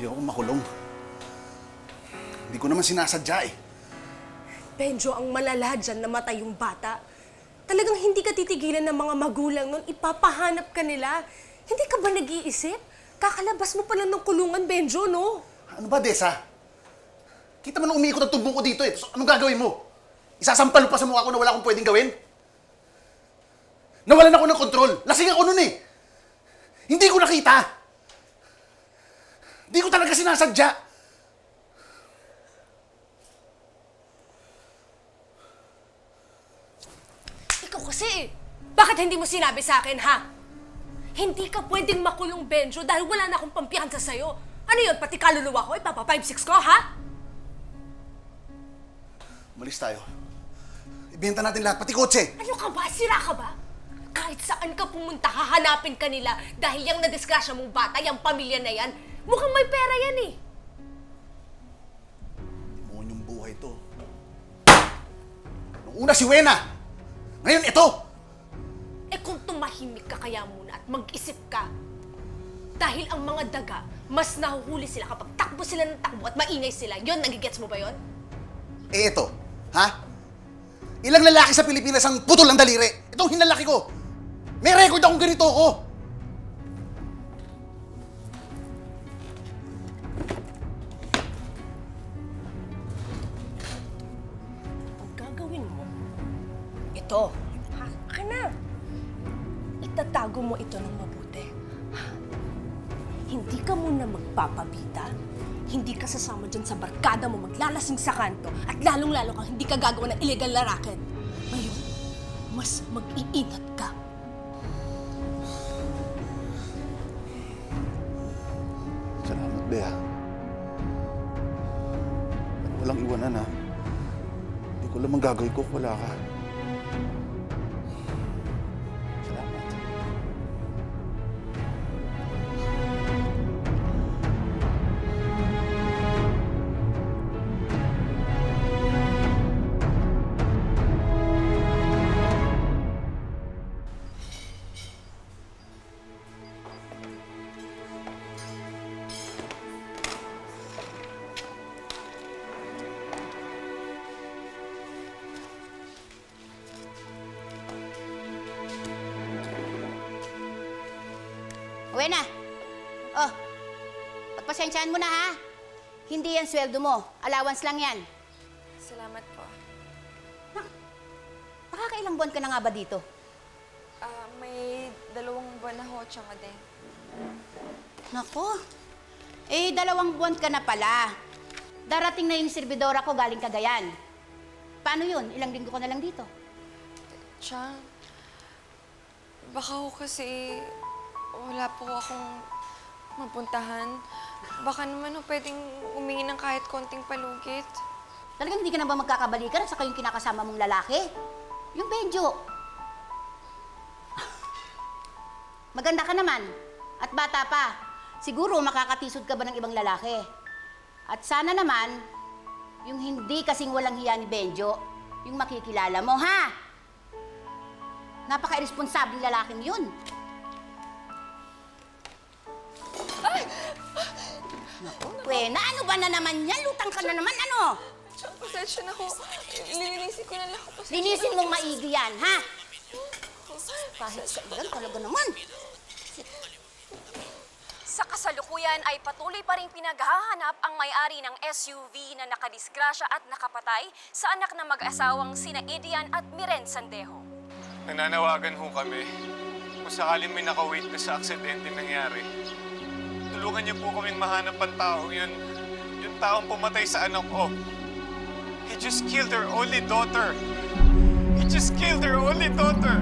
Ayoko makulong. Hindi ko naman sinasadya eh. Benjo, ang malala dyan, namatay yung bata. Talagang hindi ka titigilan ng mga magulang nun. Ipapahanap ka nila. Hindi ka ba nag-iisip? Kakalabas mo pala ng kulungan, Benjo, no? Ano ba, Desa? Kita mo nung umiikot ang tumbong ko dito eh. So, anong gagawin mo? Isasampal pa sa mukha ko na wala akong pwedeng gawin? Nawalan ako ng kontrol. Lasing ako nun eh. Hindi ko nakita. Hindi ko talaga sinasadya. Ikaw kasi bakit hindi mo sinabi sa akin, ha? Hindi ka pwedeng makulong, Benjo, dahil wala na akong pampiyansa sa'yo. Ano yun, pati kaluluwa ko, ipapa 5-6 ko, ha? Malis tayo. Ibenta natin lahat, pati kotse. Ano ka ba? Sira ka ba? Kahit saan ka pumunta, hahanapin ka nila dahil yung nadisgrasya mong bata, yung pamilya na yan, mukhang may pera yan eh. Timon yung buhay to. Nung una si Wena, ngayon ito. Eh kung tumahimik ka kaya muna at mag-isip ka, dahil ang mga daga, mas nahuhuli sila kapag takbo sila ng takbo at maingay sila. Yun, nagigets mo ba yun? Eh ito, ha? Ilang lalaki sa Pilipinas ang putol ng daliri? Itong hinalaki ko. May record akong ganito ko. Ang gagawin mo, ito. Ka na. Itatago mo ito ng mabuti. Hindi ka muna magpapabita. Hindi ka sasama dyan sa barkada mo maglalasing sa kanto at lalong-lalo kang hindi ka gagawa ng illegal na racket. Ngayon, mas mag-iingat ka. Salamat, Bea. Pero walang iwanan, ha? Hindi ko alam ang gagawin ko kung wala ka. Salamat. Wena! Oh, pagpasensyaan mo na ha. Hindi yan sweldo mo. Allowance lang yan. Salamat po. Nakakailang buwan ka na nga ba dito? May 2 buwan na ho, tsaka din. Nako. Eh, 2 buwan ka na pala. Darating na yung servidora ko galing Cagayan. Paano yun? Ilang linggo ka na lang dito? Tiyan, baka ho kasi wala po akong mapuntahan. Baka naman ho pwedeng humingi ng kahit konting palugit. Talagang hindi ka na ba magkakabalikan at saka yung kinakasama mong lalaki? Yung Benjo. Maganda ka naman. At bata pa. Siguro makakatisod ka ba ng ibang lalaki? At sana naman, yung hindi kasing walang hiya ni Benjo, yung makikilala mo, ha? Napaka-irresponsableng lalaking yun. Ay! Naku, Wena, ano ba na naman yan? Lutang ka na naman, ano? Tiyan, pasensya na ho. Lilinisin ko na lang ako. Linisin mong maigi yan, ha? Kahit sa ilan, talaga naman. Sa kasalukuyan ay patuloy pa rin pinaghahanap ang may-ari ng SUV na nakadisgrasya at nakapatay sa anak ng mag-asawang sina Edian at Miren Sandejo. Nananawagan ho kami kung sakaling may naka-witness sa aksidente nangyari. Tulungan niyo po kaming mahanap ang taong yun. Yung taong pumatay sa anak ko. He just killed her only daughter. He just killed her only daughter.